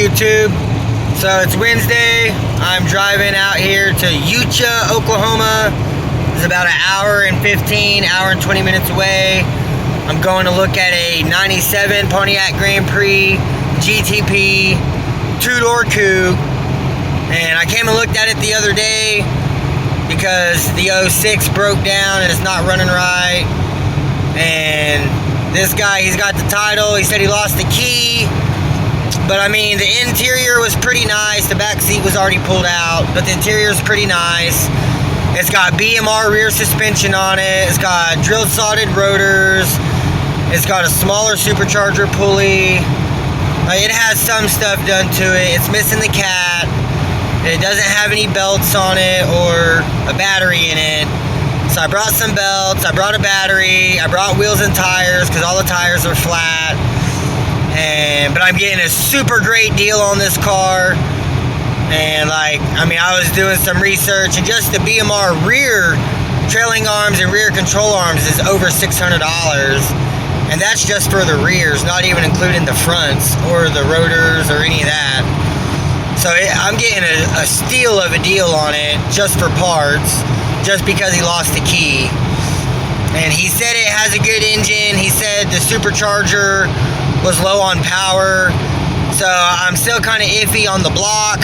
YouTube. So it's Wednesday. I'm driving out here to Ucha, Oklahoma. It's about an hour and 20 minutes away. I'm going to look at a 97 Pontiac Grand Prix GTP 2-door coupe. And I came and looked at it the other day because the 06 broke down and it's not running right. And this guy, he's got the title. He said he lost the key. But I mean, the interior was pretty nice. The back seat was already pulled out, but the interior is pretty nice. It's got BMR rear suspension on it. It's got drilled solid rotors. It's got a smaller supercharger pulley. It has some stuff done to it. It's missing the cat. It doesn't have any belts on it or a battery in it. So I brought some belts. I brought a battery. I brought wheels and tires because all the tires are flat. But I'm getting a super great deal on this car. And I was doing some research, and just the BMR rear trailing arms and rear control arms is over $600. And that's just for the rears, not even including the fronts or the rotors or any of that. So I'm getting a steal of a deal on it just for parts, just because he lost the key. And he said it has a good engine. He said the supercharger was low on power. So I'm still kind of iffy on the block,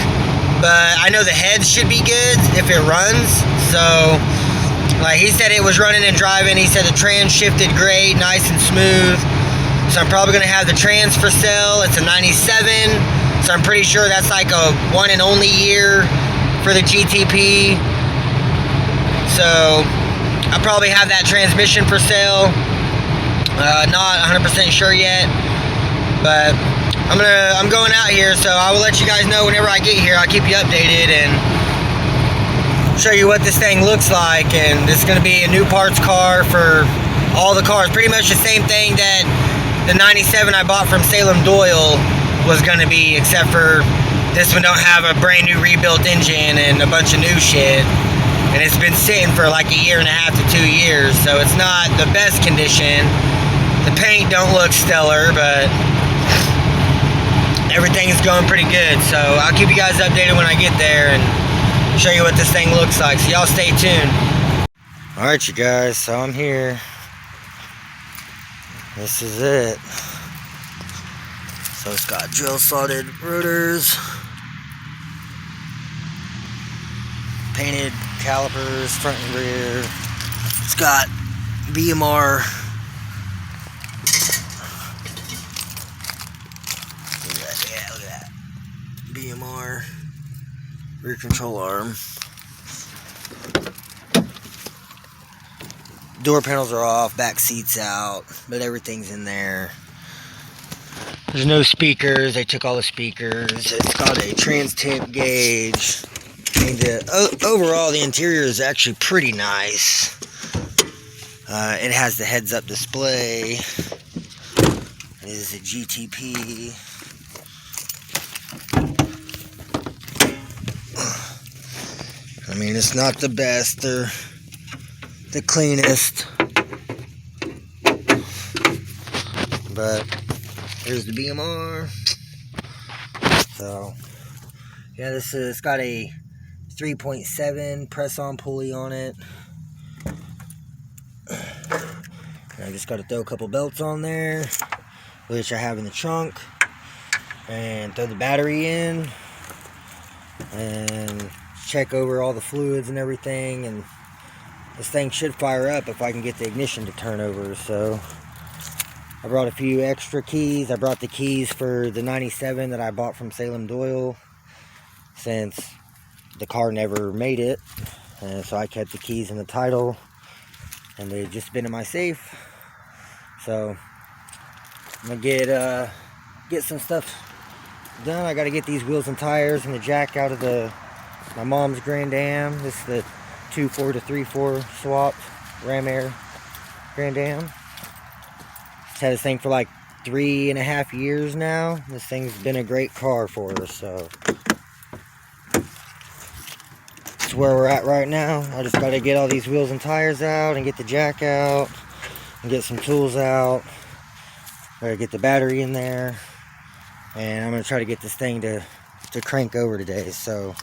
but I know the head should be good if it runs. So he said it was running and driving. He said the trans shifted great, nice and smooth. So I'm probably going to have the trans for sale. It's a 97. So I'm pretty sure that's like a one and only year for the GTP. So I'll probably have that transmission for sale. Not 100% sure yet, but I'm going out here, so I will let you guys know whenever I get here. I'll keep you updated and show you what this thing looks like. And it's going to be a new parts car for all the cars. Pretty much the same thing that the 97 I bought from Salem Doyle was going to be, except for this one don't have a brand new rebuilt engine and a bunch of new shit. And it's been sitting for like a year and a half to 2 years, so it's not the best condition. The paint don't look stellar, but everything's going pretty good. So I'll keep you guys updated when I get there and show you what this thing looks like. So y'all stay tuned. Alright, you guys, so I'm here. This is it. So it's got drill solid rotors, painted calipers, front and rear. It's got BMR. Look at that. BMR rear control arm. Door panels are off, back seats out, but everything's in there. There's no speakers. They took all the speakers. It's got a trans temp gauge. Overall, the interior is actually pretty nice. It has the heads-up display. It is a GTP. I mean, it's not the best or the cleanest, but here's the BMR. So yeah, it's got a 3.7 press-on pulley on it. And I just got to throw a couple belts on there, which I have in the trunk, and throw the battery in and check over all the fluids and everything. And this thing should fire up if I can get the ignition to turn over. So I brought a few extra keys. I brought the keys for the 97 that I bought from Salem Doyle, since the car never made it. And so I kept the keys in the title, and they've just been in my safe. So I'm gonna get some stuff done. I gotta get these wheels and tires and the jack out of my mom's Grand Am. This is the 2.4 to 3.4 swap Ram Air Grand Am. Just had this thing for like 3.5 years now. This thing's been a great car for us, so that's where we're at right now. I just gotta get all these wheels and tires out and get the jack out and get some tools out. Gotta get the battery in there. and I'm gonna try to get this thing to crank over today. So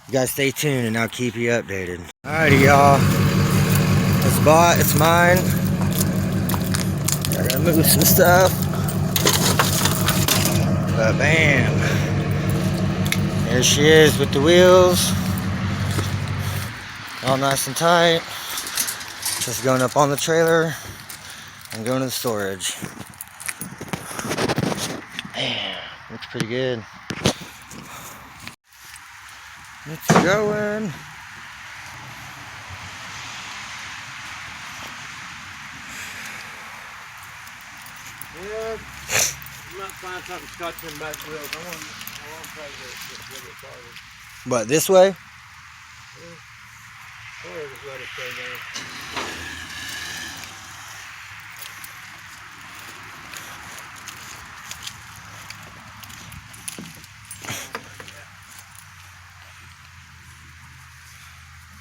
you guys stay tuned and I'll keep you updated. Alrighty, y'all. It's bought, it's mine. I gotta move some stuff. But bam. There she is with the wheels. All nice and tight. Just going up on the trailer and going to the storage. Man, looks pretty good. It's going. Yeah, you might find something stuck in back wheels. I want to try to get a little bit farther. What, this way? Yeah. Or just let it stay there.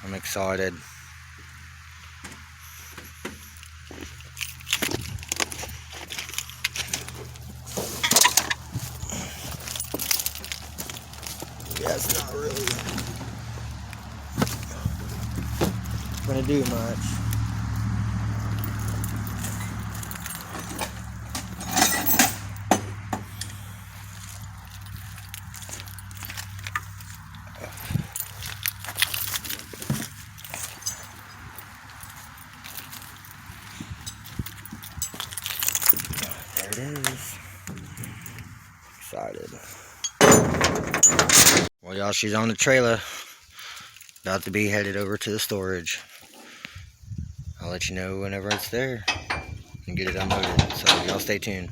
I'm excited. Yeah, it's not really gonna do much. There it is. Excited. Well, y'all, she's on the trailer. About to be headed over to the storage. I'll let you know whenever it's there and get it unloaded. So y'all stay tuned.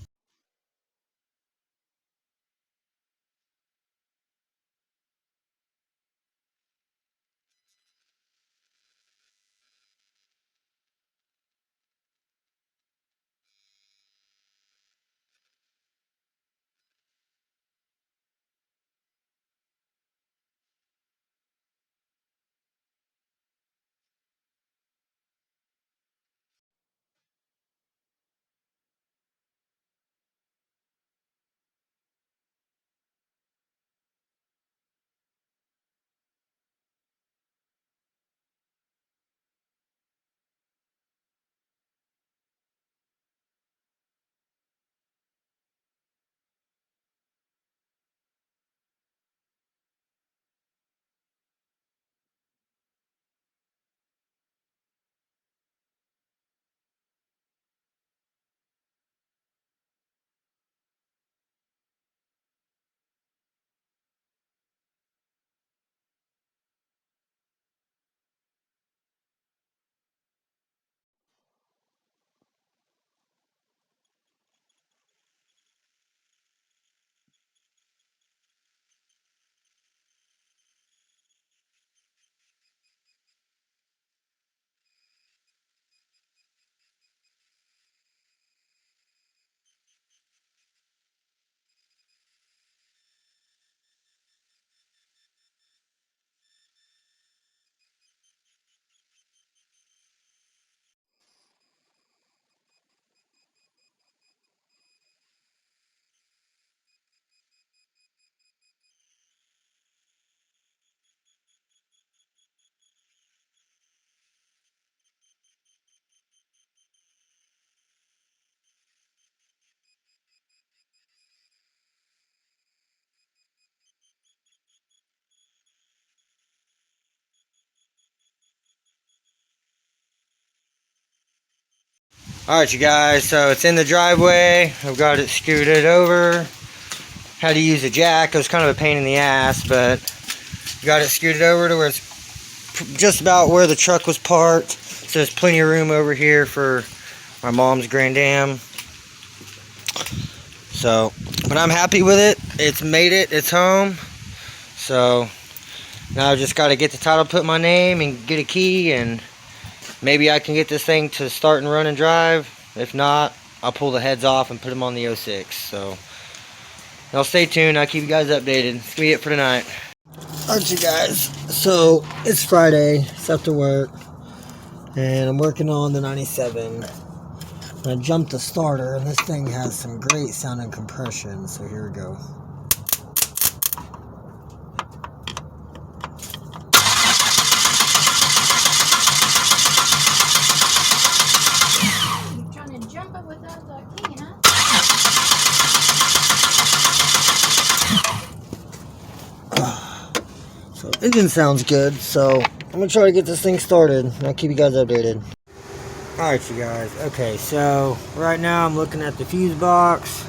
Alright, you guys, so it's in the driveway. I've got it scooted over. Had to use a jack. It was kind of a pain in the ass, but got it scooted over to where it's just about where the truck was parked. So there's plenty of room over here for my mom's Grand Dam. So, but I'm happy with it. It's made it. It's home. So now I've just got to get the title, put my name, and get a key, and maybe I can get this thing to start and run and drive. If not, I'll pull the heads off and put them on the 06. So y'all stay tuned. I'll keep you guys updated. That's gonna be it for tonight. Alright, you guys. So it's Friday. It's after work, and I'm working on the 97. I jumped the starter, and this thing has some great sound and compression. So here we go. engine sounds good, so I'm gonna try to get this thing started. I'll keep you guys updated. Alright, you guys. Okay, so right now I'm looking at the fuse box,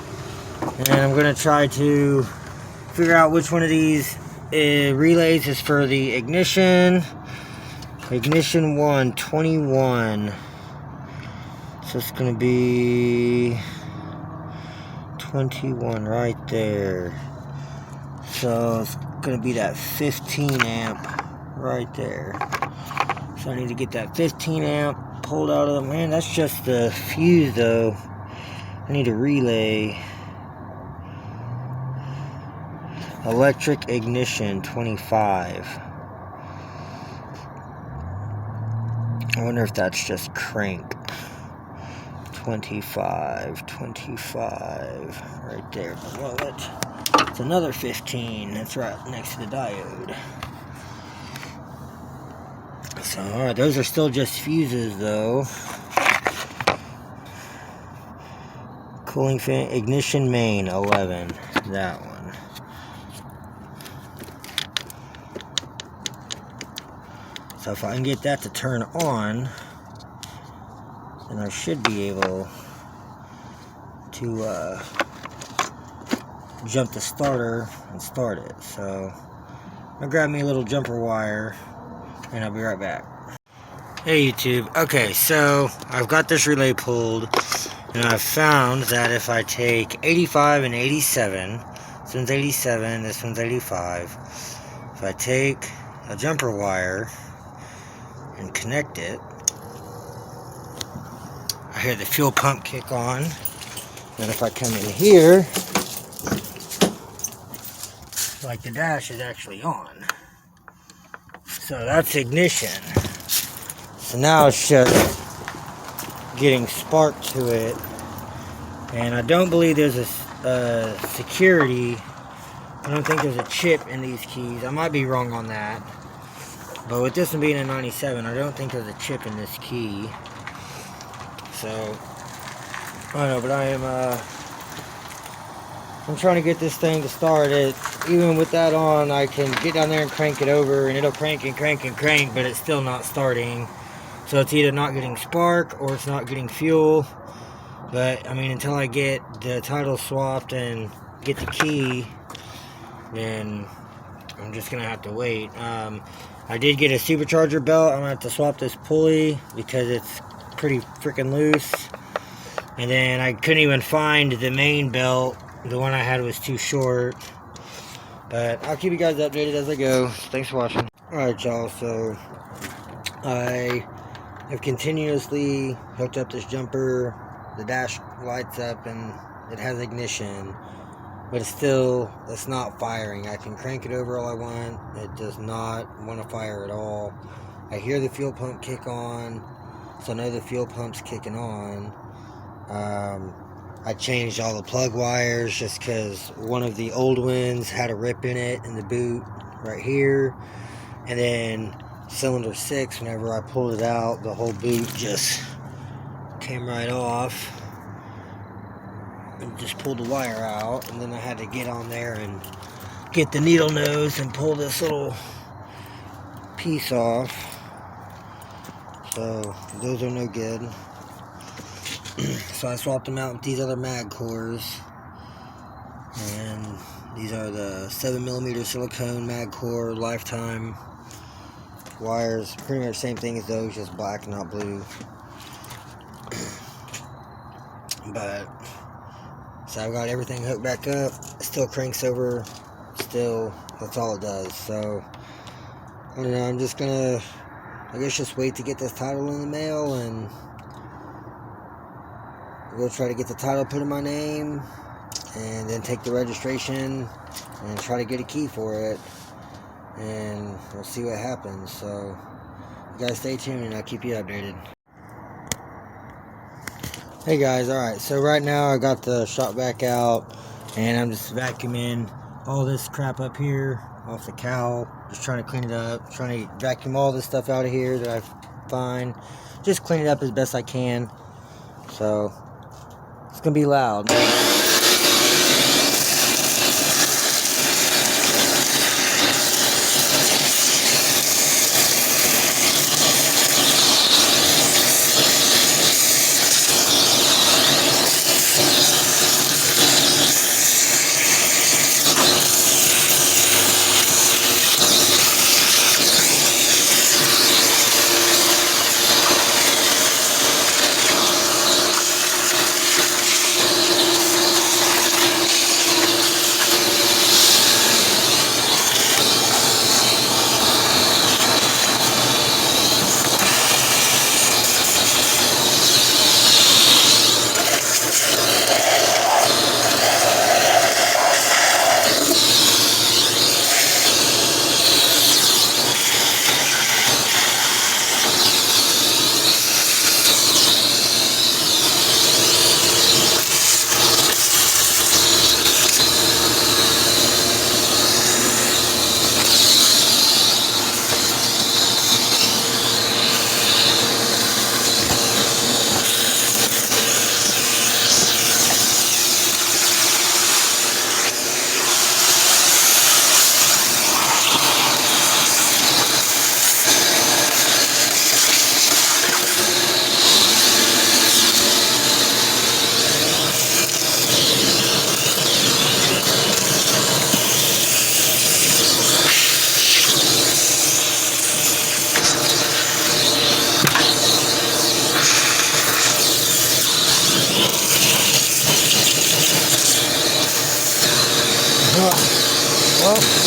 and I'm gonna try to figure out which one of these relays is for the ignition. Ignition 121. So it's gonna be 21 right there. So it's gonna be that 15 amp right there. So I need to get that 15 amp pulled out of the, man, that's just the fuse though. I need a relay. Electric ignition 25. I wonder if that's just crank. 25 right there. Well, it's another 15. That's right next to the diode. So, alright, those are still just fuses though. Cooling fan, ignition main 11. That one. So if I can get that to turn on, then I should be able to jump the starter and start it. So I'm gonna grab me a little jumper wire and I'll be right back. Hey YouTube, okay, so I've got this relay pulled, and I've found that if I take 85 and 87, this one's 87, this one's 85, if I take a jumper wire and connect it, I hear the fuel pump kick on. Then if I come in here, like the dash is actually on. So that's ignition. So now it's just getting spark to it. And I don't believe there's a security. I don't think there's a chip in these keys. I might be wrong on that. But with this one being a 97, I don't think there's a chip in this key. So, I don't know, but I'm trying to get this thing to start it. Even with that on, I can get down there and crank it over, and it'll crank and crank and crank, but it's still not starting. So it's either not getting spark, or it's not getting fuel. But, I mean, until I get the title swapped and get the key, then I'm just going to have to wait. I did get a supercharger belt. I'm going to have to swap this pulley because it's pretty freaking loose. And then I couldn't even find the main belt. The one I had was too short. But I'll keep you guys updated as I go. Thanks for watching. Alright, y'all. So I have continuously hooked up this jumper. The dash lights up and it has ignition. But it's not firing. I can crank it over all I want. It does not want to fire at all. I hear the fuel pump kick on. So I know the fuel pump's kicking on. I changed all the plug wires just because one of the old ones had a rip in it in the boot right here. And then cylinder 6, whenever I pulled it out, the whole boot just came right off. And just pulled the wire out. And then I had to get on there and get the needle nose and pull this little piece off. So those are no good. So I swapped them out with these other mag cores, and these are the 7mm silicone mag core lifetime wires. Pretty much same thing as those, just black, not blue. But so I've got everything hooked back up. It still cranks over. Still, that's all it does. So I don't know. I'm just gonna, I guess, just wait to get this title in the mail, and we'll try to get the title put in my name, and then take the registration and try to get a key for it, and we'll see what happens. So you guys stay tuned and I'll keep you updated. Hey guys, alright, so right now I got the shop vac out, and I'm just vacuuming all this crap up here off the cowl, just trying to clean it up, trying to vacuum all this stuff out of here that I find, just clean it up as best I can. So it's gonna be loud.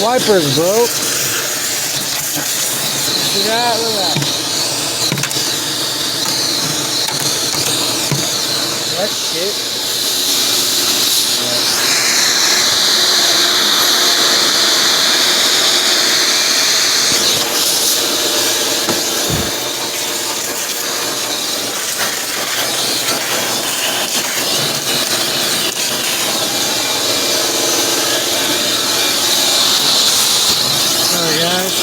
Wipers broke. See that? Look at that. That shit. Alright guys.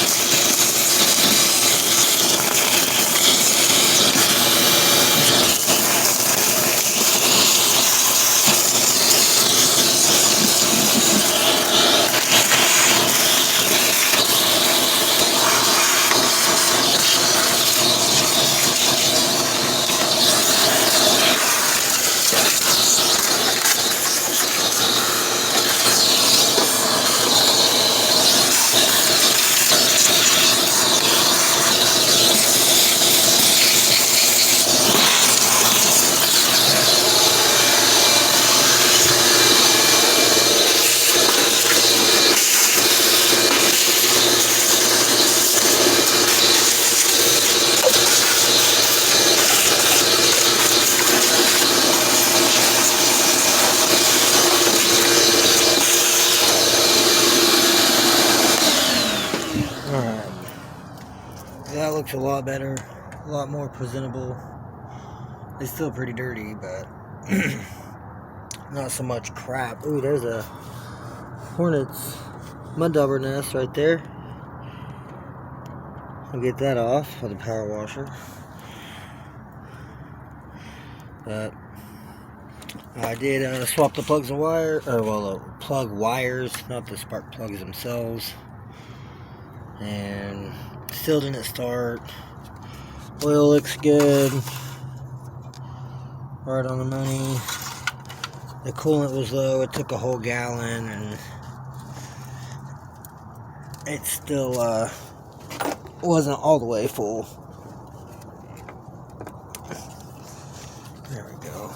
Alright. That looks a lot better, a lot more presentable. It's still pretty dirty, but not so much crap. Ooh, there's a hornet's mud dauber nest right there. I'll get that off with a power washer. But I did swap the plugs and wire, or well, the plug wires, not the spark plugs themselves. And still didn't start. Oil looks good. Right on the money. The coolant was low. It took a whole gallon, and it still wasn't all the way full. There we go.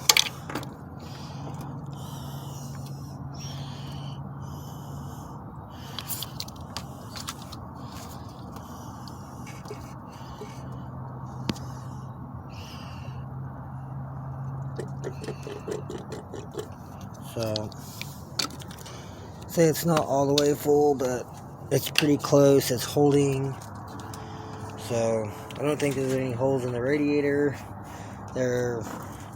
So, say it's not all the way full, but it's pretty close. It's holding. So, I don't think there's any holes in the radiator. There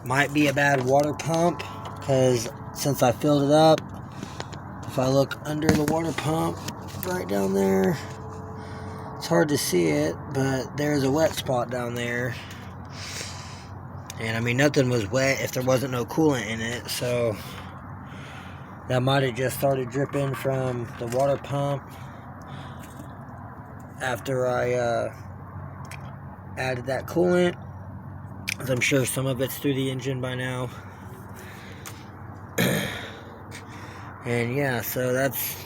might be a bad water pump, because since I filled it up, if I look under the water pump, right down there, it's hard to see it, but there's a wet spot down there. And I mean, nothing was wet if there wasn't no coolant in it, so that might have just started dripping from the water pump after I added that coolant. As I'm sure some of it's through the engine by now. And yeah, so that's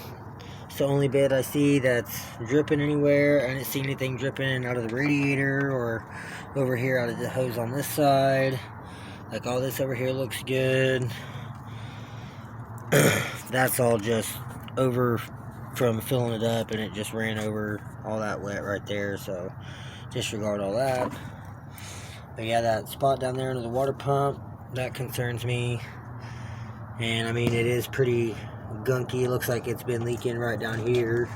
the only bit I see that's dripping anywhere. I didn't see anything dripping out of the radiator or over here out of the hose on this side. Like all this over here looks good. That's all just over from filling it up, and it just ran over all that wet right there, so disregard all that. But yeah, that spot down there under the water pump, that concerns me. And I mean, it is pretty gunky. It looks like it's been leaking right down here,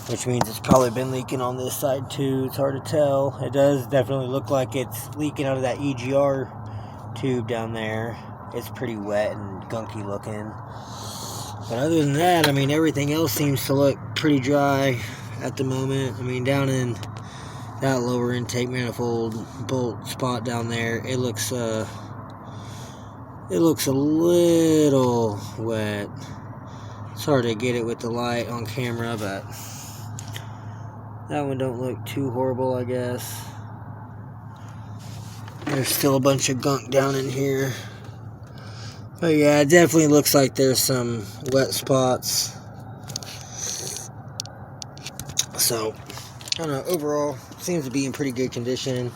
which means it's probably been leaking on this side too. It's hard to tell. It does definitely look like it's leaking out of that EGR tube down there. It's pretty wet and gunky looking. But other than that, I mean, everything else seems to look pretty dry at the moment. I mean, down in that lower intake manifold bolt spot down there, it looks a little wet. It's hard to get it with the light on camera, but that one don't look too horrible, I guess. There's still a bunch of gunk down in here. But yeah, it definitely looks like there's some wet spots. So, I don't know, overall, seems to be in pretty good condition.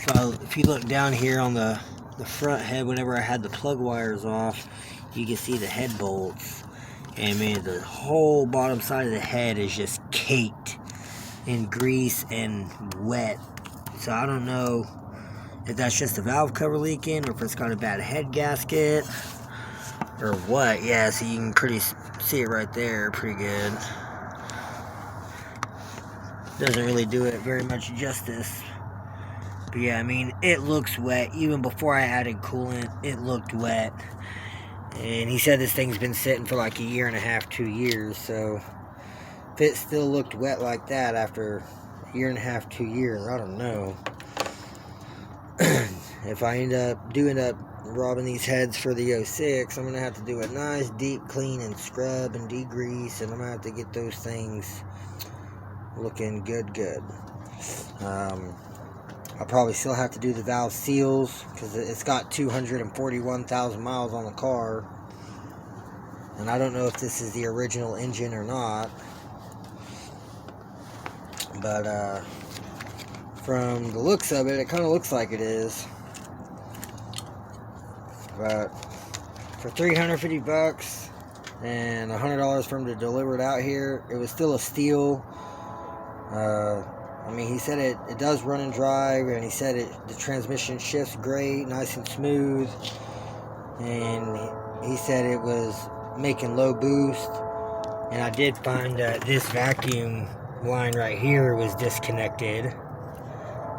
If you look down here on the front head, whenever I had the plug wires off, you can see the head bolts. And I mean, the whole bottom side of the head is just caked in grease and wet. So I don't know if that's just the valve cover leaking, or if it's got a bad head gasket, or what. Yeah, so you can pretty see it right there pretty good. Doesn't really do it very much justice. But yeah, I mean, it looks wet. Even before I added coolant, it looked wet. And he said this thing's been sitting for like 1.5 years, 2 years. So if it still looked wet like that after 1.5 years, 2 years, I don't know. If I do end up robbing these heads for the 06, I'm going to have to do a nice deep clean and scrub and degrease. And I'm going to have to get those things looking good. I'll probably still have to do the valve seals, because it's got 241,000 miles on the car. And I don't know if this is the original engine or not. But from the looks of it, it kind of looks like it is. But for $350 and $100 for him to deliver it out here, it was still a steal. I mean, he said it does run and drive, and he said the transmission shifts great, nice and smooth, and he said it was making low boost. And I did find that this vacuum line right here was disconnected,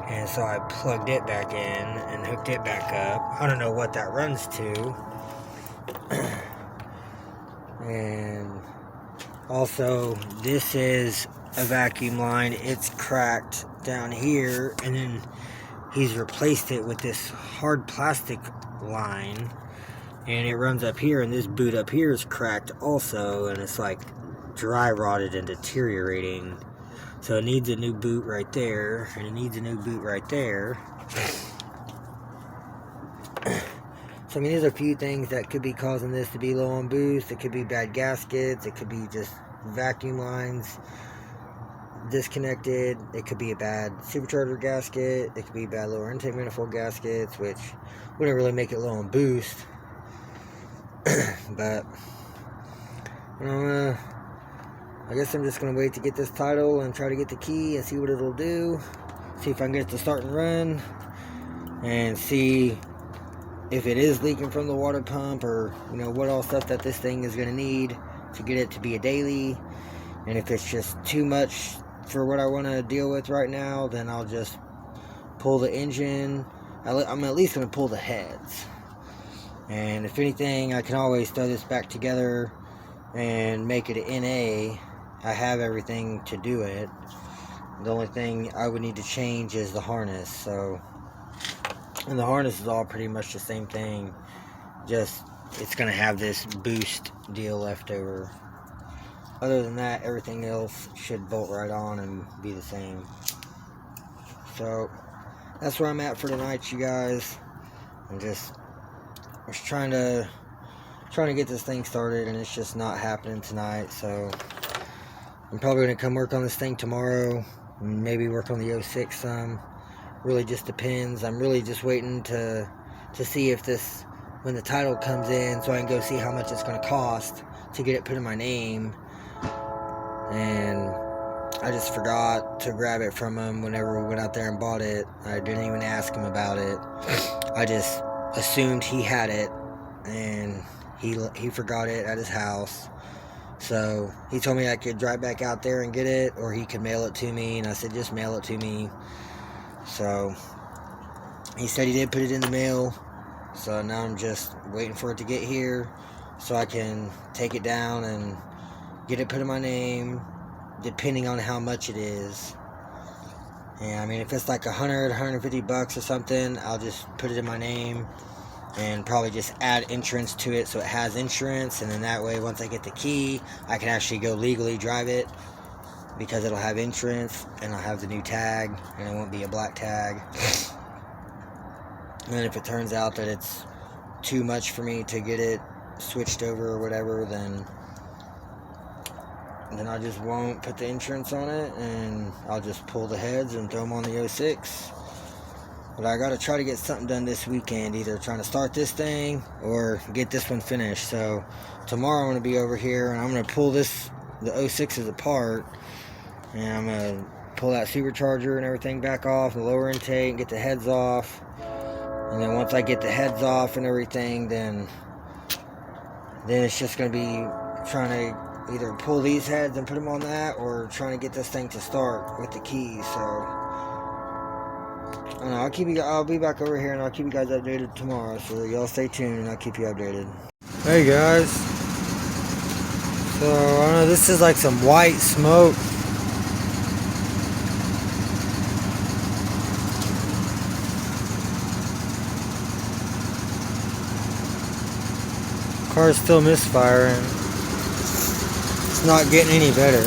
and so I plugged it back in and hooked it back up. I don't know what that runs to. And also, this is a vacuum line. It's cracked down here, and then he's replaced it with this hard plastic line, and it runs up here, and this boot up here is cracked also, and it's like dry rotted and deteriorating. So it needs a new boot right there, and it needs a new boot right there. So I mean, there's a few things that could be causing this to be low on boost. It could be bad gaskets, it could be just vacuum lines disconnected, it could be a bad supercharger gasket, it could be bad lower intake manifold gaskets, which wouldn't really make it low on boost. But I guess I'm just gonna wait to get this title and try to get the key and see what it'll do, see if I can get it to start and run, and see if it is leaking from the water pump, or what all stuff that this thing is gonna need to get it to be a daily. And if it's just too much for what I want to deal with right now, then I'll just pull the engine. I'm at least going to pull the heads. And if anything, I can always throw this back together and make it an NA. I have everything to do it. The only thing I would need to change is the harness. And the harness is all pretty much the same thing. Just, it's going to have this boost deal left over. Other than that, everything else should bolt right on and be the same. So that's where I'm at for tonight, you guys. I was trying to get this thing started, and it's just not happening tonight. So I'm probably gonna come work on this thing tomorrow, and maybe work on the 06 some. Really just depends. I'm really just waiting to see if this, when the title comes in, so I can go see how much it's gonna cost to get it put in my name. And I just forgot to grab it from him whenever we went out there and bought it. I didn't even ask him about it. I just assumed he had it, and he forgot it at his house. So he told me I could drive back out there and get it, or he could mail it to me, and I said just mail it to me. So he said he did put it in the mail. So now I'm just waiting for it to get here so I can take it down and get it put in my name, depending on how much it is. And I mean, if it's like $150 or something, I'll just put it in my name and probably just add insurance to it so it has insurance. And then that way, once I get the key, I can actually go legally drive it, because it'll have insurance and I'll have the new tag, and it won't be a black tag. And if it turns out that it's too much for me to get it switched over or whatever, then I just won't put the insurance on it, and I'll just pull the heads and throw them on the 06. But I gotta try to get something done this weekend, either trying to start this thing or get this one finished. So tomorrow I'm gonna be over here and I'm gonna pull the 06s apart, and I'm gonna pull that supercharger and everything back off, the lower intake, and get the heads off. And then once I get the heads off and everything, then it's just gonna be trying to either pull these heads and put them on that, or trying to get this thing to start with the keys. So I don't know, I'll be back over here and I'll keep you guys updated tomorrow. So y'all stay tuned and I'll keep you updated. Hey guys. So I don't know, this is like some white smoke. Car's still misfiring. It's not getting any better.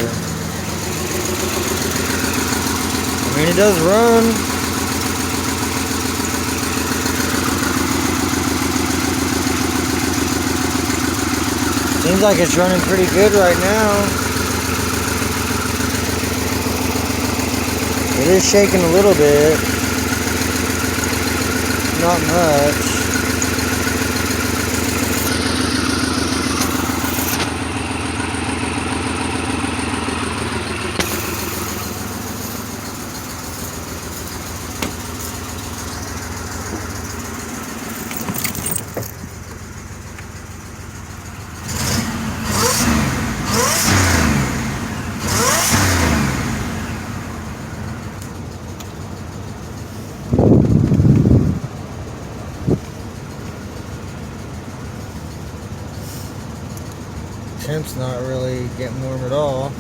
I mean, it does run. Seems like it's running pretty good right now. It is shaking a little bit. Not much. Temp's not really getting warm at all.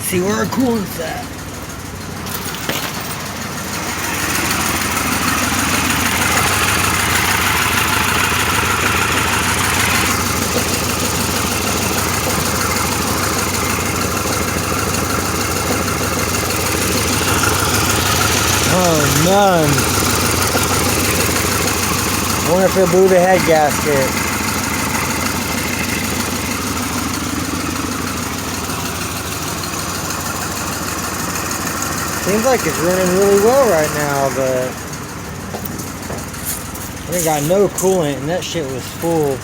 See where our coolant's at. Oh, none. I wonder if it blew the head gasket. Seems like it's running really well right now, but I ain't got no coolant and that shit was full.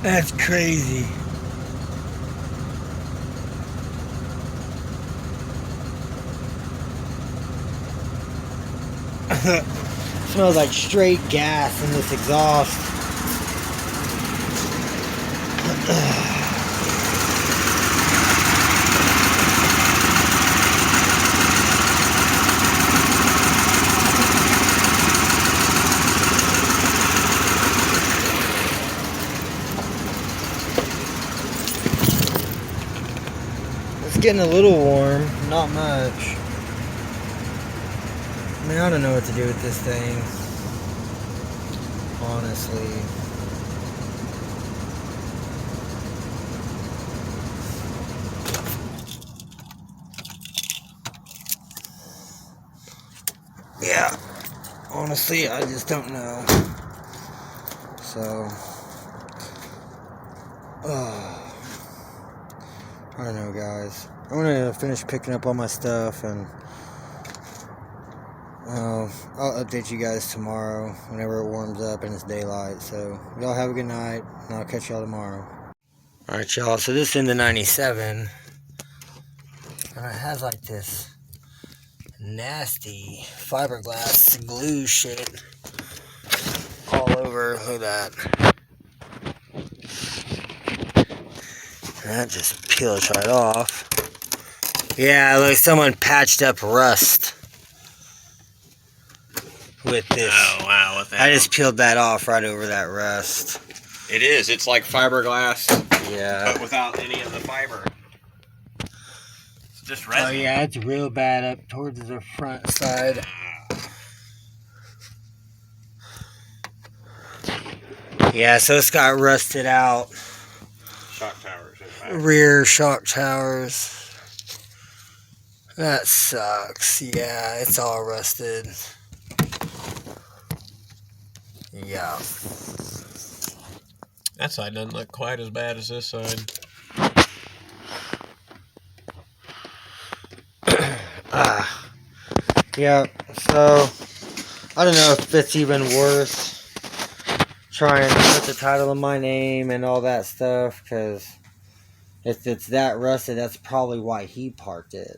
That's crazy. Smells like straight gas in this exhaust. It's getting a little warm, not much. I mean, I don't know what to do with this thing, honestly. Yeah, honestly, I just don't know. So, I don't know, guys. I'm gonna finish picking up all my stuff and I'll update you guys tomorrow whenever it warms up and it's daylight. So y'all have a good night and I'll catch y'all tomorrow. Alright y'all, so this is in the 97 and it has like this nasty fiberglass glue shit all over. Look at that. And that just peels right off. Yeah, look, someone patched up rust with this. Oh, wow. With that. I just peeled that off right over that rust. It is. It's like fiberglass. Yeah. But without any of the fiber. It's just resin. Oh, yeah, it's real bad up towards the front side. Yeah, so it's got rusted out. Shock towers. Rear shock towers. That sucks. Yeah, it's all rusted. Yeah. That side doesn't look quite as bad as this side. Yeah, so I don't know if it's even worth trying to put the title in my name and all that stuff, because if it's that rusted, that's probably why he parked it.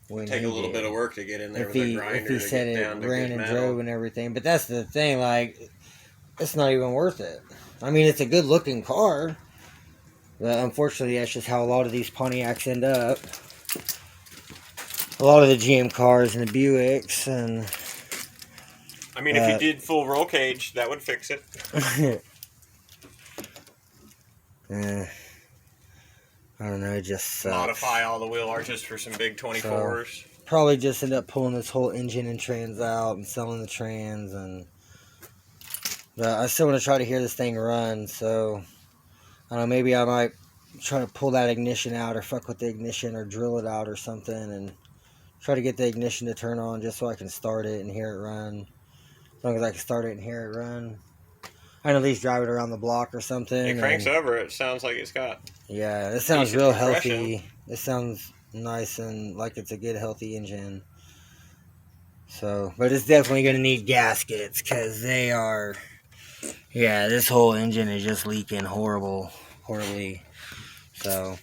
Take a little bit of work to get in there with a grinder. If he said it ran and drove and everything, but that's the thing, like, it's not even worth it. I mean, it's a good looking car, but unfortunately that's just how a lot of these Pontiacs end up. A lot of the GM cars and the Buicks, and I mean, if you did full roll cage, that would fix it. I don't know, it just sucks. Modify all the wheel arches for some big 24s. So, probably just end up pulling this whole engine and trans out and selling the trans, but I still want to try to hear this thing run, so I don't know, maybe I might try to pull that ignition out or fuck with the ignition or drill it out or something and try to get the ignition to turn on just so I can start it and hear it run. As long as I can start it and hear it run, I can at least drive it around the block or something. It cranks over. It sounds like it's got. Yeah, it sounds real healthy. It sounds nice and like it's a good, healthy engine. So, but it's definitely going to need gaskets because they are. Yeah, this whole engine is just leaking horribly. So,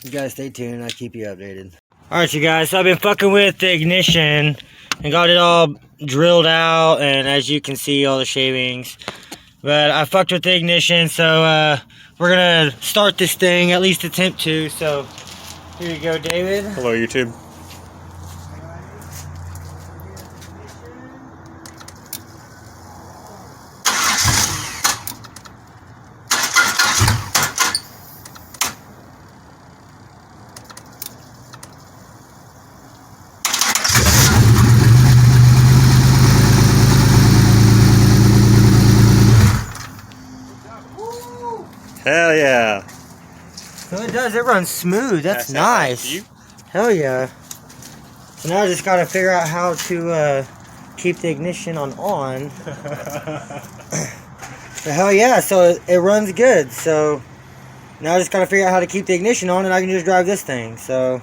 you guys stay tuned. I'll keep you updated. Alright, you guys, so I've been fucking with the ignition and got it all drilled out, and as you can see, all the shavings. But I fucked with the ignition, so we're gonna start this thing, at least attempt to. So here you go, David. Hello, YouTube. Hell yeah. So it does, it runs smooth. That's nice. Hell yeah. So now I just gotta figure out how to keep the ignition on. So hell yeah, so it runs good. So now I just gotta figure out how to keep the ignition on and I can just drive this thing. So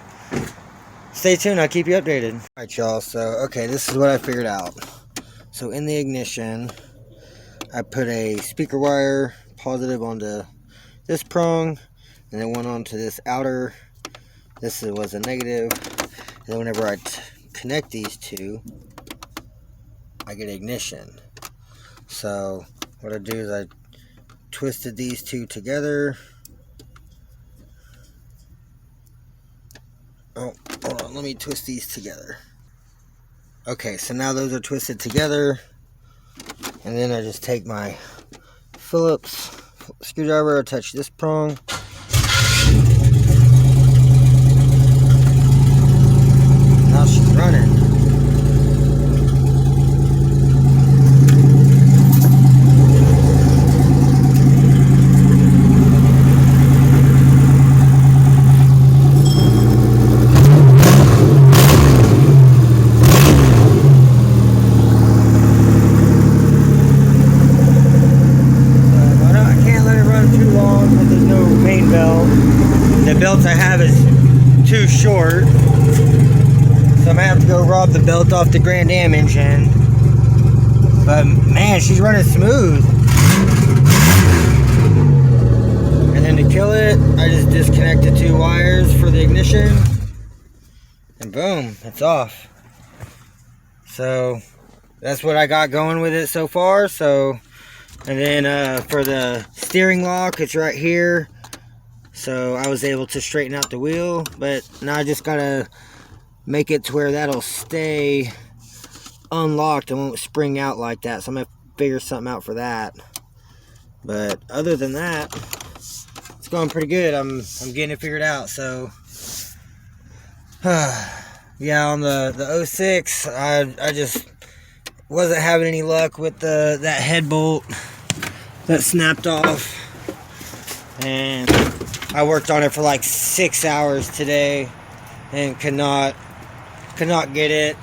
stay tuned, I'll keep you updated. Alright y'all, so okay, this is what I figured out. So in the ignition, I put a speaker wire positive onto this prong, and then went on to this outer. This was a negative. And then whenever I connect these two, I get ignition. So what I do is I twisted these two together. Oh, hold on, let me twist these together. Okay, so now those are twisted together, and then I just take my Phillips screwdriver, attach this prong. Now she's running. The belt I have is too short, so I'm gonna have to go rob the belt off the Grand Am engine. But man, she's running smooth. And then to kill it, I just disconnect the two wires for the ignition, and boom, it's off. So that's what I got going with it so far. So, and then for the steering lock, it's right here. So I was able to straighten out the wheel, but now I just gotta make it to where that'll stay unlocked and won't spring out like that. So I'm gonna figure something out for that. But other than that, it's going pretty good. I'm getting it figured out. So yeah, on the 06, I just wasn't having any luck with that head bolt that snapped off, and I worked on it for like 6 hours today and could not get it.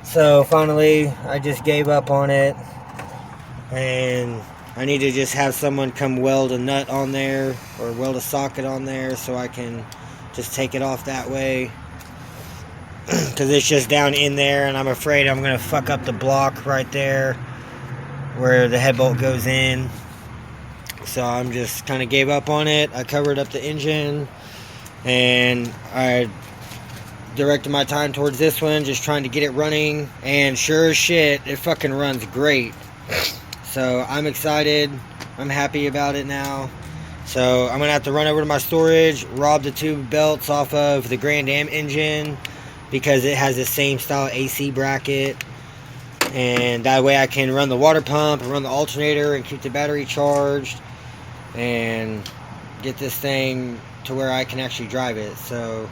So finally I just gave up on it, and I need to just have someone come weld a nut on there or weld a socket on there so I can just take it off that way. Because it's just down in there, and I'm afraid I'm going to fuck up the block right there where the head bolt goes in. So I'm just kind of gave up on it. I covered up the engine, and I directed my time towards this one, just trying to get it running. And sure as shit, it fucking runs great. So I'm excited. I'm happy about it now. So I'm going to have to run over to my storage, rob the two belts off of the Grand Am engine, because it has the same style AC bracket, and that way I can run the water pump and run the alternator and keep the battery charged and get this thing to where I can actually drive it. So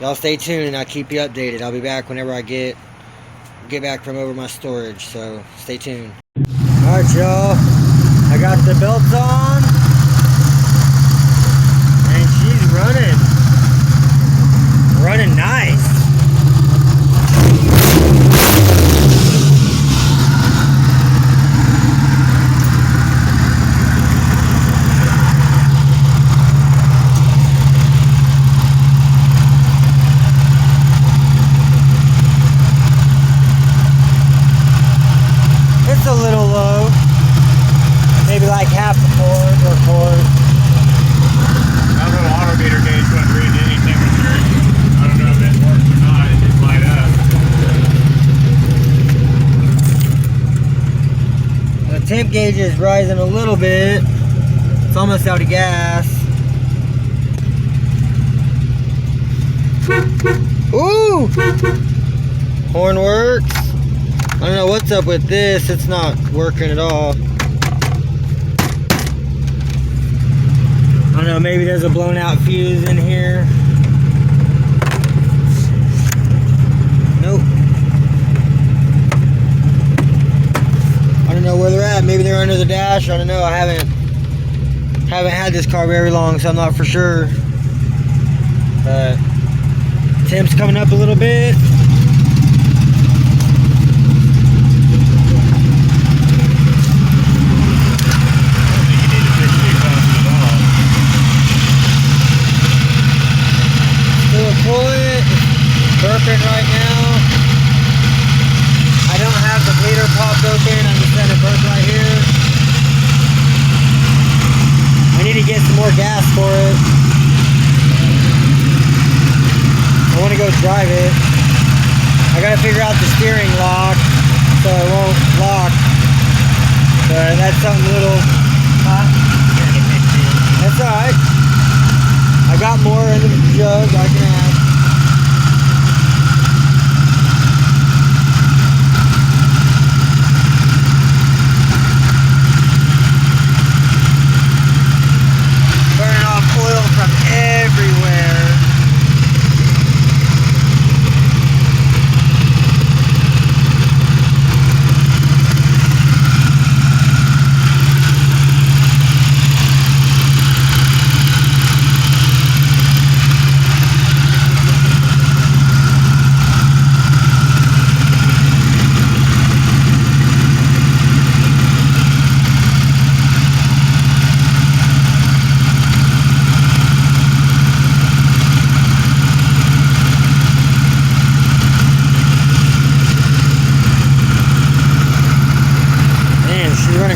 y'all stay tuned and I'll keep you updated. I'll be back whenever I get back from over my storage, so stay tuned. Alright y'all, I got the belts on and she's running nice. It's a little low, maybe like half a quart or a quart. That little auto meter gauge wasn't reading any temperature. I don't know if it works or not, it just light up. The temp gauge is rising a little bit. It's almost out of gas. Ooh! Horn works. I don't know what's up with this. It's not working at all. I don't know, maybe there's a blown out fuse in here. Nope. I don't know where they're at. Maybe they're under the dash. I don't know. I haven't had this car very long, so I'm not for sure. But temp's coming up a little bit. Burping right now. I don't have the bleeder popped open. I'm just letting it burp right here. I need to get some more gas for it. I want to go drive it. I gotta figure out the steering lock so it won't lock. But that's something little. That's alright. I got more in the jug I can add.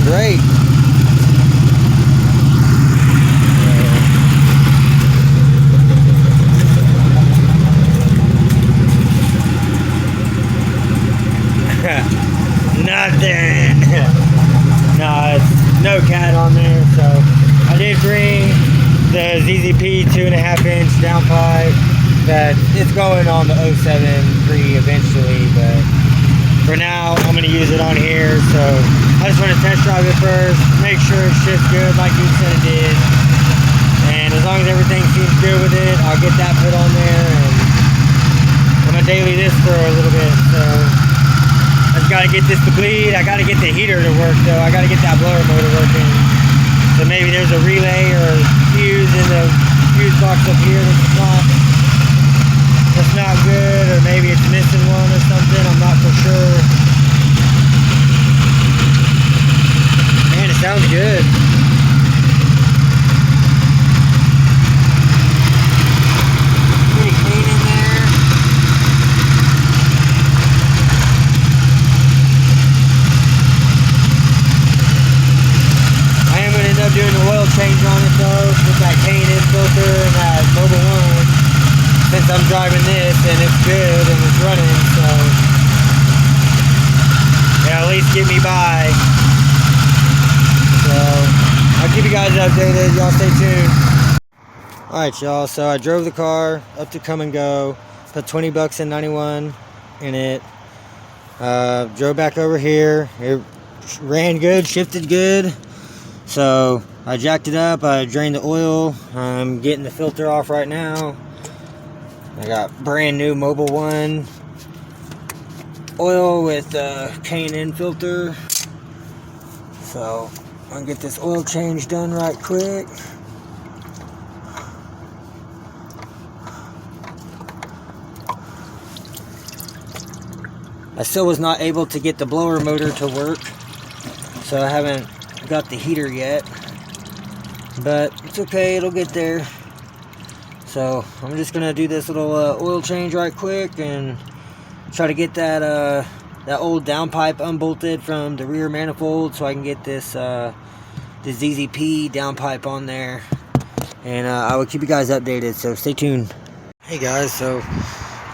Great. Nothing. No, it's no cat on there. So I did bring the ZZP 2.5-inch downpipe that it's going on the 07 prix eventually, but for now I'm going to use it on here. So I just want to test drive it first, make sure it shit's good like you said it did, and as long as everything seems good with it, I'll get that put on there, and I'm going to daily this for a little bit. So I just got to get this to bleed. I got to get the heater to work though. I got to get that blower motor working. So maybe there's a relay or fuse in the fuse box up here that's not good, or maybe it's missing one or something. I'm not for sure. Man, it sounds good. I'm driving this and it's good and it's running, so yeah, at least get me by. So I'll keep you guys updated. Y'all stay tuned. Alright, y'all, so I drove the car up to Come and Go, put 20 bucks in 91 in it, drove back over here. It ran good, shifted good, so I jacked it up, I drained the oil. I'm getting the filter off right now. I got brand new Mobil 1 oil with K&N filter, so I'm gonna get this oil change done right quick. I still was not able to get the blower motor to work, so I haven't got the heater yet, but it's okay, it'll get there. So I'm just gonna do this little oil change right quick and try to get that that old downpipe unbolted from the rear manifold, so I can get this this ZZP downpipe on there, and I will keep you guys updated, so stay tuned. Hey guys, so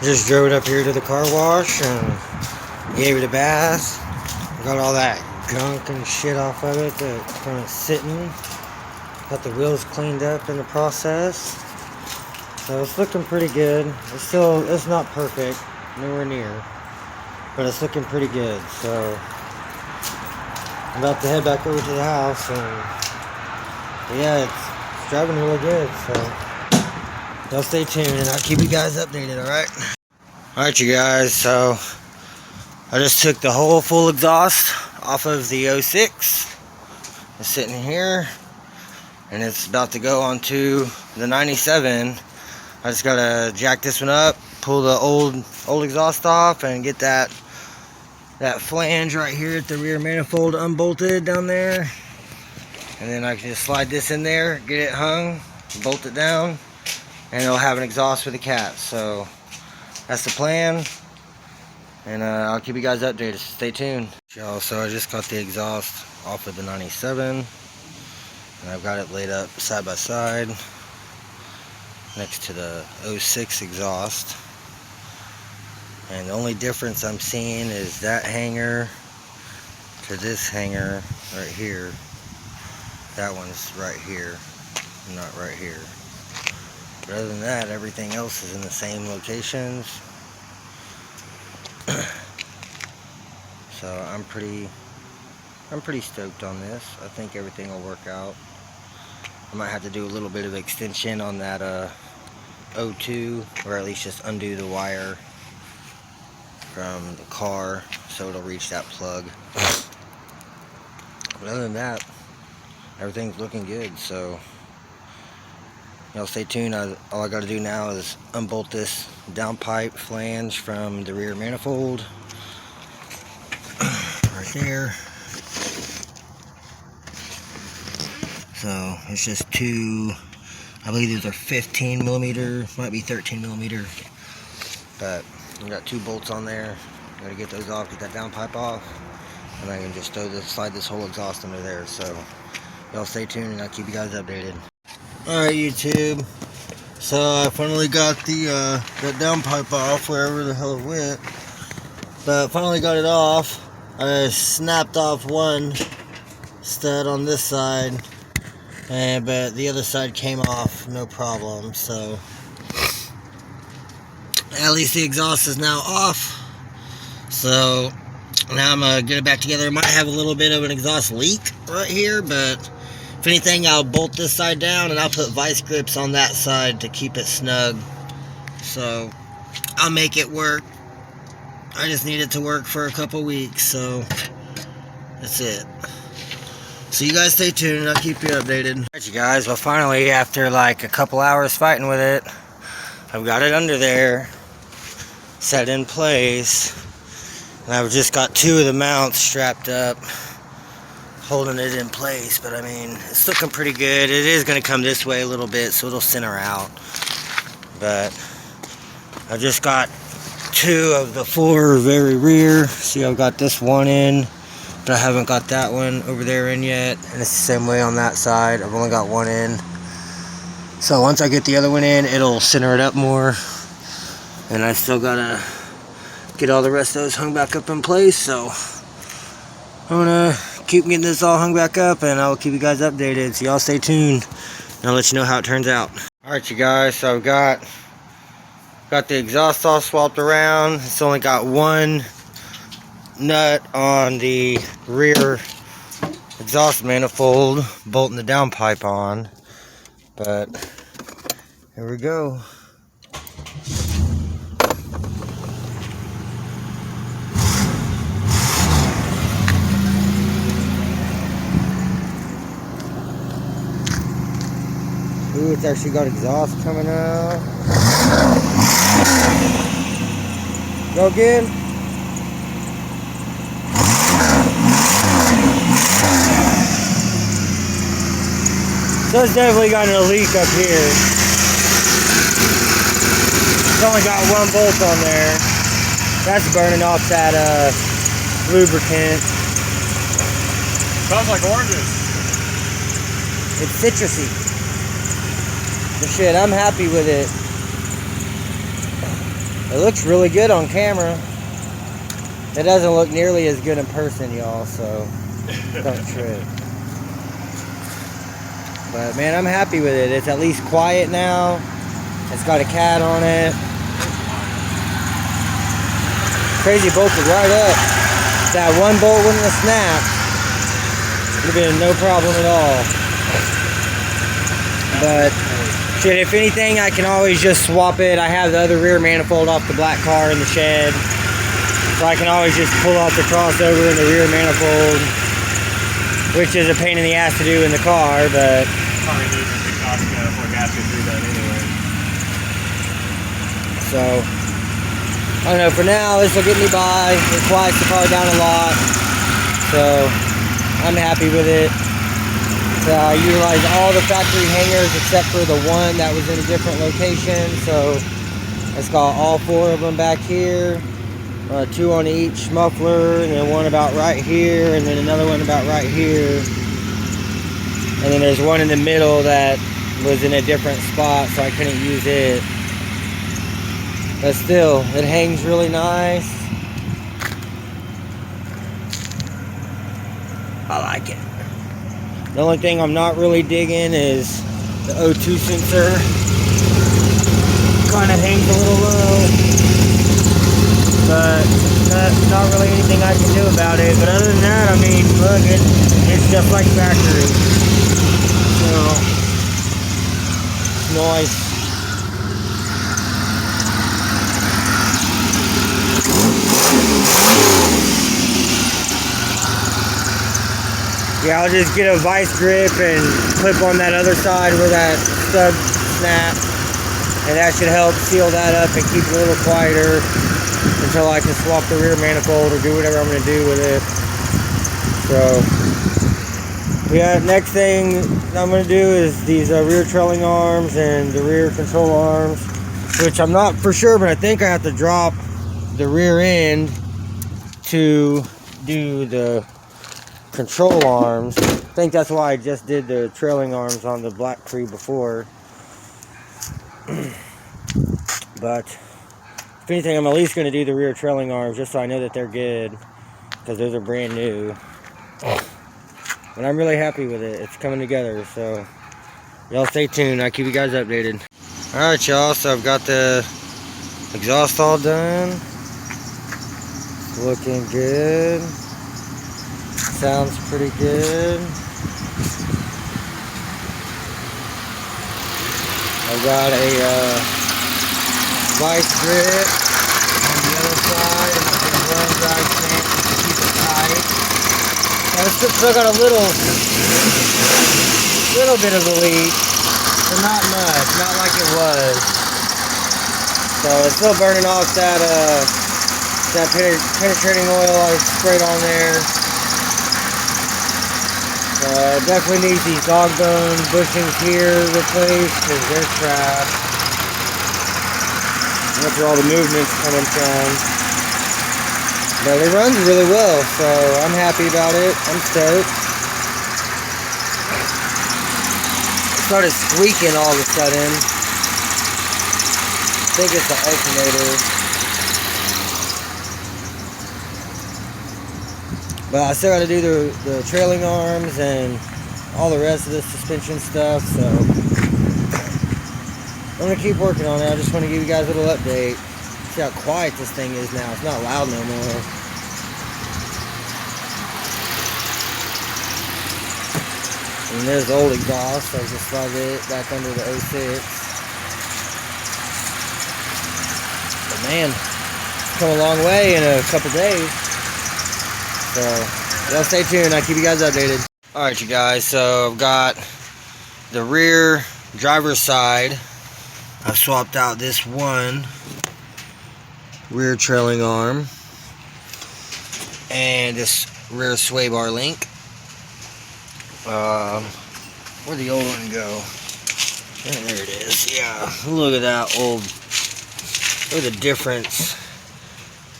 just drove it up here to the car wash and gave it a bath. Got all that gunk and shit off of it that's kind of sitting. Got the wheels cleaned up in the process. So it's looking pretty good. It's not perfect, nowhere near, but it's looking pretty good. So I'm about to head back over to the house, and yeah, it's driving really good. So y'all stay tuned, and I'll keep you guys updated. All right, you guys. So I just took the whole full exhaust off of the 06. It's sitting here, and it's about to go onto the 97. I just gotta jack this one up, pull the old exhaust off, and get that flange right here at the rear manifold unbolted down there. And then I can just slide this in there, get it hung, bolt it down, and it'll have an exhaust for the cat. So that's the plan, and I'll keep you guys updated. Stay tuned, y'all. So I just got the exhaust off of the 97, and I've got it laid up side by side next to the 06 exhaust. And the only difference I'm seeing is that hanger to this hanger right here. That one's right here, not right here. But other than that, everything else is in the same locations. So I'm pretty stoked on this. I think everything will work out. I might have to do a little bit of extension on that 02, or at least just undo the wire from the car so it'll reach that plug. But other than that, everything's looking good. So y'all stay tuned. All I got to do now is unbolt this downpipe flange from the rear manifold right there. So it's just two, I believe these are 15 millimeter, might be 13 millimeter, but we got two bolts on there. Gotta get those off, get that downpipe off, and I can just slide this whole exhaust under there. So y'all stay tuned, and I'll keep you guys updated. Alright, YouTube, so I finally got the that downpipe off, wherever the hell it went, but finally got it off. I snapped off one stud on this side, but the other side came off no problem. So at least the exhaust is now off. So now I'm gonna get it back together. It might have a little bit of an exhaust leak right here, but if anything, I'll bolt this side down, and I'll put vice grips on that side to keep it snug. So I'll make it work. I just need it to work for a couple weeks, so that's it. So you guys stay tuned, and I'll keep you updated. Alright, you guys, well, finally, after like a couple hours fighting with it, I've got it under there, set in place, and I've just got two of the mounts strapped up, holding it in place. But I mean, it's looking pretty good. It is going to come this way a little bit, so it'll center out. But I've just got two of the four very rear. See, I've got this one in, but I haven't got that one over there in yet, and it's the same way on that side. I've only got one in. So once I get the other one in, it'll center it up more. And I still gotta get all the rest of those hung back up in place, so I'm gonna keep getting this all hung back up, and I'll keep you guys updated, so y'all stay tuned and I'll let you know how it turns out. Alright you guys, so I've got the exhaust all swapped around. It's only got one nut on the rear exhaust manifold bolting the downpipe on, but here we go. Ooh, it's actually got exhaust coming out. Go again. So it's definitely got a leak up here. It's only got one bolt on there. That's burning off that lubricant. Smells like oranges. It's citrusy. But shit, I'm happy with it. It looks really good on camera. It doesn't look nearly as good in person, y'all, so don't trip. But man, I'm happy with it. It's at least quiet now. It's got a cat on it. Crazy bolted right up. If that one bolt wouldn't have snapped, would have been no problem at all. But shit, if anything, I can always just swap it. I have the other rear manifold off the black car in the shed, so I can always just pull out the crossover in the rear manifold, which is a pain in the ass to do in the car, but Probably needs a exhaust for gasket redone anyway. so I don't know. For now, this will get me by. It quiets the car down a lot, so I'm happy with it. I utilized all the factory hangers except for the one that was in a different location, so it's got all four of them back here, two on each muffler, and then one about right here, and then another one about right here, and then there's one in the middle that was in a different spot, so I couldn't use it. But still, it hangs really nice. I like it. The only thing I'm not really digging is the O2 sensor. Kind of hangs a little low, but that's not really anything I can do about it. But other than that, I mean, look, it's just like factory. So, it's nice. Yeah, I'll just get a vice grip and clip on that other side where that stud snapped, and that should help seal that up and keep it a little quieter until I can swap the rear manifold or do whatever I'm going to do with it. So, yeah, next thing I'm going to do is these rear trailing arms and the rear control arms, which I'm not for sure, but I think I have to drop the rear end to do the control arms. I think that's why I just did the trailing arms on the black Prix before. But if anything, I'm at least going to do the rear trailing arms just so I know that they're good, because those are brand new. But I'm really happy with it. It's coming together, so y'all stay tuned. I'll keep you guys updated. Alright y'all, so I've got the exhaust all done. Looking good. Sounds pretty good. I've got a vice grip on the other side, and I've got one drive clamp to keep it tight. And it's still got a little bit of a leak, but not much, not like it was. So it's still burning off that penetrating oil I sprayed on there. Definitely needs these dog bone bushings here replaced because they're trash. That's where all the movement's coming from. But it runs really well, so I'm happy about it. I'm stoked. It started squeaking all of a sudden. think it's the alternator. But I still got to do the trailing arms and all the rest of the suspension stuff, so I'm going to keep working on it. I just want to give you guys a little update. See how quiet this thing is now. It's not loud no more. And there's the old exhaust. I just slide it back under the 06. But man, it's come a long way in a couple days. So, y'all stay tuned. I'll keep you guys updated. Alright, you guys. So, I've got the rear driver's side. I've swapped out this one rear trailing arm and this rear sway bar link. Where'd the old one go? Oh, there it is. Yeah, look at that old. Look at the difference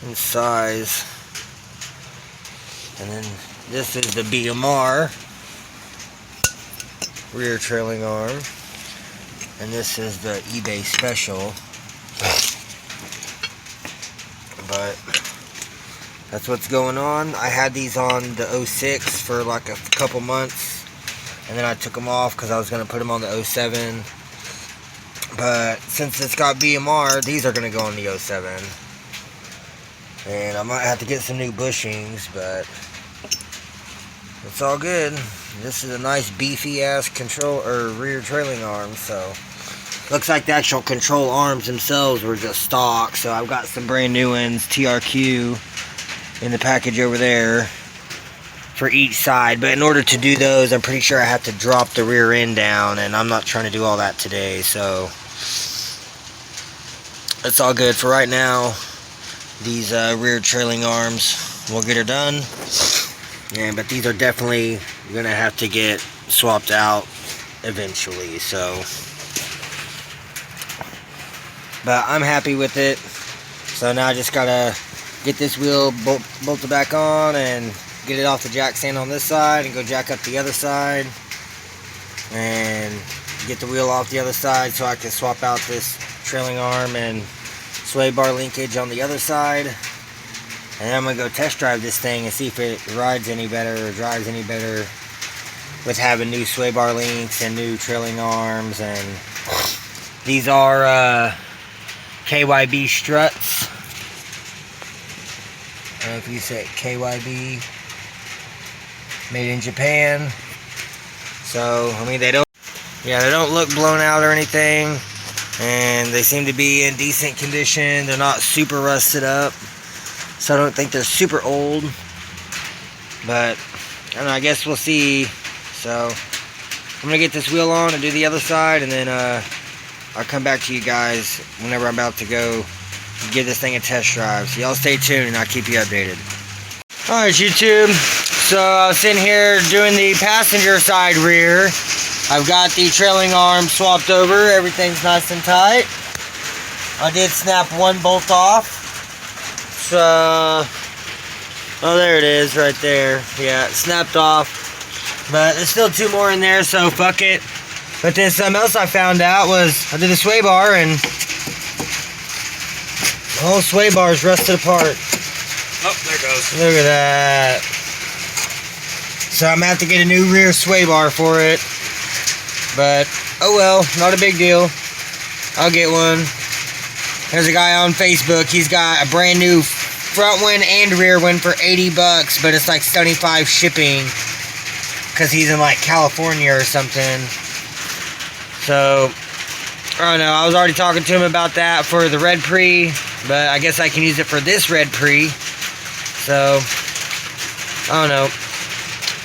in size. And then this is the BMR rear trailing arm, and this is the eBay special. But that's what's going on. I had these on the 06 for like a couple months, and then I took them off because I was going to put them on the 07. But since it's got BMR, these are going to go on the 07. And I might have to get some new bushings, but it's all good. This is a nice beefy ass control or rear trailing arm, so looks like the actual control arms themselves were just stock. So I've got some brand new ones, TRQ, in the package over there for each side. But in order to do those, I'm pretty sure I have to drop the rear end down, and I'm not trying to do all that today, so it's all good for right now. These rear trailing arms will get her done. Yeah, but these are definitely gonna have to get swapped out eventually, so. But I'm happy with it. So now I just gotta get this wheel bolted back on and get it off the jack stand on this side and go jack up the other side and get the wheel off the other side so I can swap out this trailing arm and sway bar linkage on the other side. And then I'm going to go test drive this thing and see if it rides any better or drives any better with having new sway bar links and new trailing arms. And these are KYB struts. I don't know if you say KYB, made in Japan. So, I mean, they don't look blown out or anything. And they seem to be in decent condition. They're not super rusted up. So I don't think they're super old, but I don't know, I guess we'll see. So I'm gonna get this wheel on and do the other side, and then I'll come back to you guys whenever I'm about to go give this thing a test drive. So y'all stay tuned and I'll keep you updated. Alright, YouTube, so I was sitting here doing the passenger side rear. I've got the trailing arm swapped over, everything's nice and tight. I did snap one bolt off. Oh, there it is right there. Yeah, it snapped off, but there's still two more in there, so fuck it. But then something else I found out was I did a sway bar and the whole sway bar is rusted apart. Oh, there it goes. Look at that. So I'm gonna have to get a new rear sway bar for it, but oh well, not a big deal. I'll get one. There's a guy on Facebook, he's got a brand new front one and rear one for 80 bucks, but it's like 75 shipping because he's in like California or something. So, I don't know, I was already talking to him about that for the red prix, but I guess I can use it for this red prix. So, I don't know.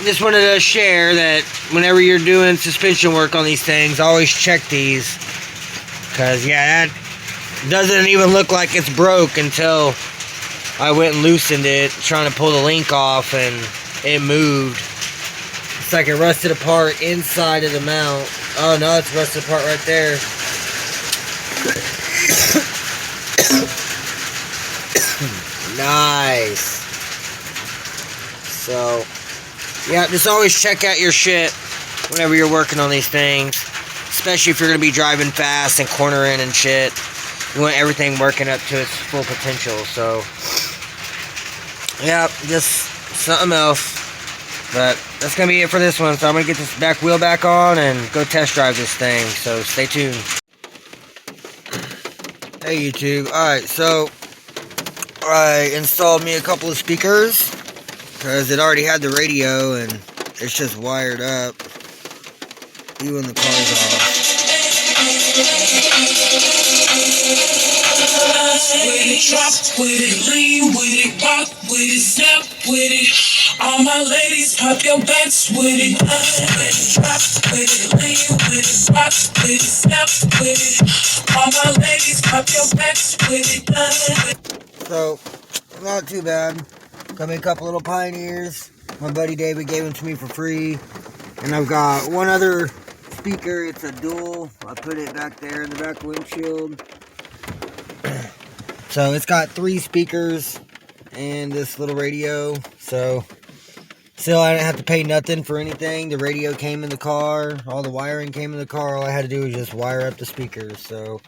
Just wanted to share that whenever you're doing suspension work on these things, always check these. Because, yeah, that doesn't even look like it's broke until I went and loosened it, trying to pull the link off, and it moved. It's like it rusted apart inside of the mount. Oh no, it's rusted apart right there. Nice. So, yeah, just always check out your shit whenever you're working on these things. Especially if you're going to be driving fast and cornering and shit. you want everything working up to its full potential. So, yeah, just something else. But that's going to be it for this one. So I'm going to get this back wheel back on and go test drive this thing. So stay tuned. Hey YouTube. Alright, so I installed me a couple of speakers because it already had the radio and it's just wired up even when the car's off. With it, drop with it, lean with it, walk with it, step with it. All my ladies, pop your backs with it. With it, drop with it, lean with it, walk with it, step with it. All my ladies, pop your backs with it. So, not too bad. Got me a couple little Pioneers. My buddy David gave them to me for free. And I've got one other speaker. It's a dual. I put it back there in the back windshield. So it's got 3 speakers and this little radio. So still I didn't have to pay nothing for anything. The radio came in the car. All the wiring came in the car. All I had to do was just wire up the speakers. So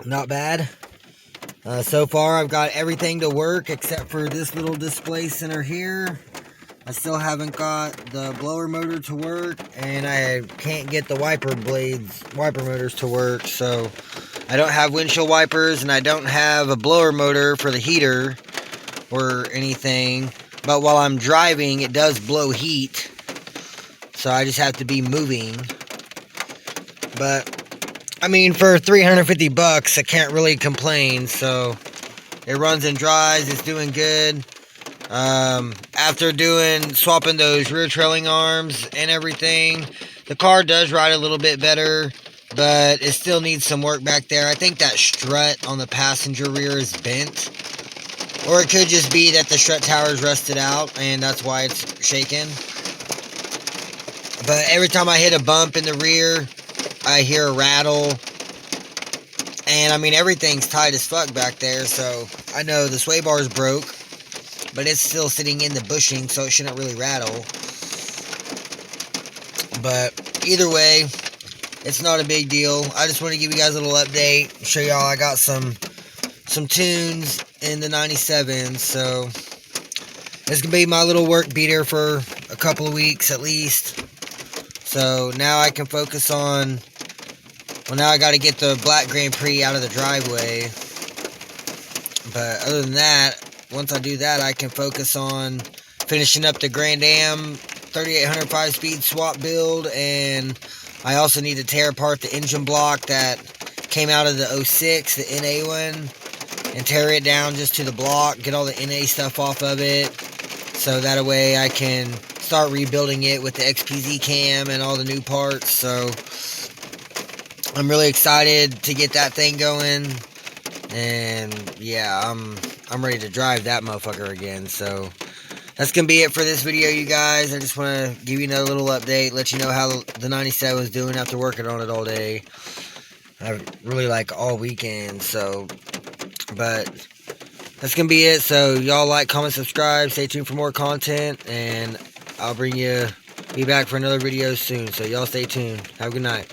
not bad. So far I've got everything to work except for this little display center here. I still haven't got the blower motor to work, and I can't get the wiper motors to work. So I don't have windshield wipers, and I don't have a blower motor for the heater or anything. But while I'm driving, it does blow heat, so I just have to be moving. But I mean, for $350, I can't really complain. So it runs and dries. It's doing good. After swapping those rear trailing arms and everything, the car does ride a little bit better, but it still needs some work back there. I think that strut on the passenger rear is bent, or it could just be that the strut tower is rusted out and that's why it's shaking. But every time I hit a bump in the rear, I hear a rattle. And I mean, everything's tight as fuck back there, so I know the sway bar is broke, but it's still sitting in the bushing, so it shouldn't really rattle. But either way, it's not a big deal. I just want to give you guys a little update, show y'all I got some tunes in the 97, so it's gonna be my little work beater for a couple of weeks at least. So now I can focus on, well, now I got to get the black Grand Prix out of the driveway. But other than that, once I do that, I can focus on finishing up the Grand Am 3800 5-speed swap build, and I also need to tear apart the engine block that came out of the 06, the NA one, and tear it down just to the block, get all the NA stuff off of it, so that way I can start rebuilding it with the XPZ cam and all the new parts. So I'm really excited to get that thing going, and yeah, I'm ready to drive that motherfucker again. So that's gonna be it for this video, you guys. I just want to give you another little update, let you know how the 97 is doing after working on it all day. I really like all weekend. So, but that's gonna be it. So y'all like, comment, subscribe, stay tuned for more content, and I'll be back for another video soon. So y'all stay tuned. Have a good night.